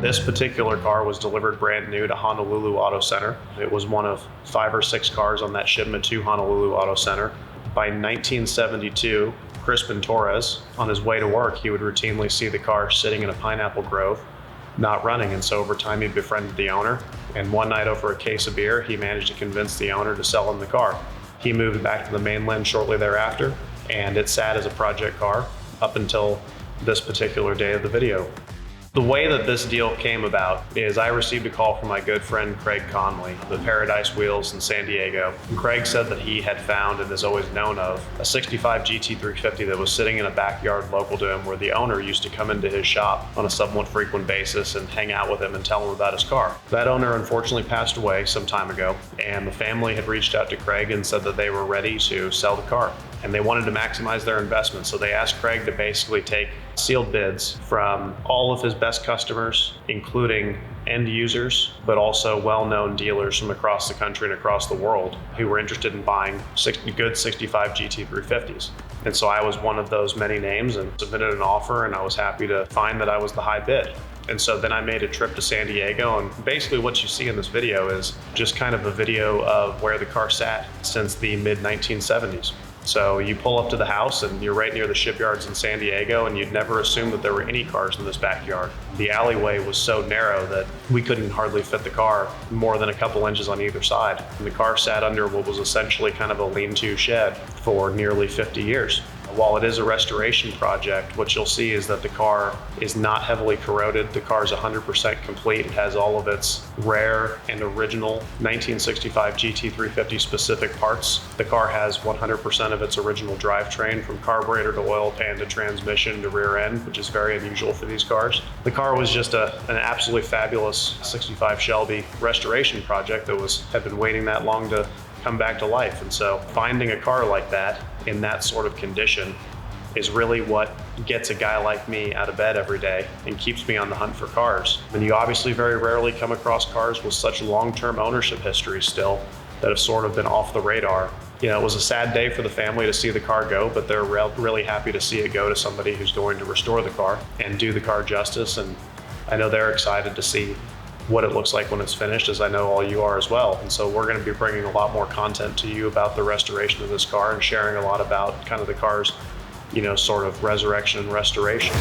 This particular car was delivered brand new to Honolulu Auto Center. It was one of 5 or 6 cars on that shipment to Honolulu Auto Center. By 1972, Crispin Torres, on his way to work, he would routinely see the car sitting in a pineapple grove, not running, and so over time he befriended the owner, and one night over a case of beer, he managed to convince the owner to sell him the car. He moved back to the mainland shortly thereafter, and it sat as a project car up until this particular day of the video. The way that this deal came about is I received a call from my good friend Craig Conley, the Paradise Wheels in San Diego. And Craig said that he had found and is always known of a 65 GT350 that was sitting in a backyard local to him, where the owner used to come into his shop on a somewhat frequent basis and hang out with him and tell him about his car. That owner unfortunately passed away some time ago, and the family had reached out to Craig and said that they were ready to sell the car, and they wanted to maximize their investment. So they asked Craig to basically take sealed bids from all of his best customers, including end users, but also well-known dealers from across the country and across the world who were interested in buying good 65 GT350s. And so I was one of those many names and submitted an offer, and I was happy to find that I was the high bid. And so then I made a trip to San Diego, and basically what you see in this video is just kind of a video of where the car sat since the mid-1970s. So you pull up to the house and you're right near the shipyards in San Diego, and you'd never assume that there were any cars in this backyard. The alleyway was so narrow that we couldn't hardly fit the car more than a couple inches on either side. And the car sat under what was essentially kind of a lean-to shed for nearly 50 years. While it is a restoration project, what you'll see is that the car is not heavily corroded. The car is 100% complete. It has all of its rare and original 1965 GT350 specific parts. The car has 100% of its original drivetrain, from carburetor to oil pan to transmission to rear end, which is very unusual for these cars. The car was just an absolutely fabulous 65 Shelby restoration project that had been waiting that long to come back to life. And so finding a car like that in that sort of condition is really what gets a guy like me out of bed every day and keeps me on the hunt for cars. And you obviously very rarely come across cars with such long-term ownership history still that have sort of been off the radar. You know, it was a sad day for the family to see the car go, but they're really happy to see it go to somebody who's going to restore the car and do the car justice. And I know they're excited to see what it looks like when it's finished, as I know all you are as well. And so we're going to be bringing a lot more content to you about the restoration of this car and sharing a lot about kind of the car's, sort of resurrection and restoration.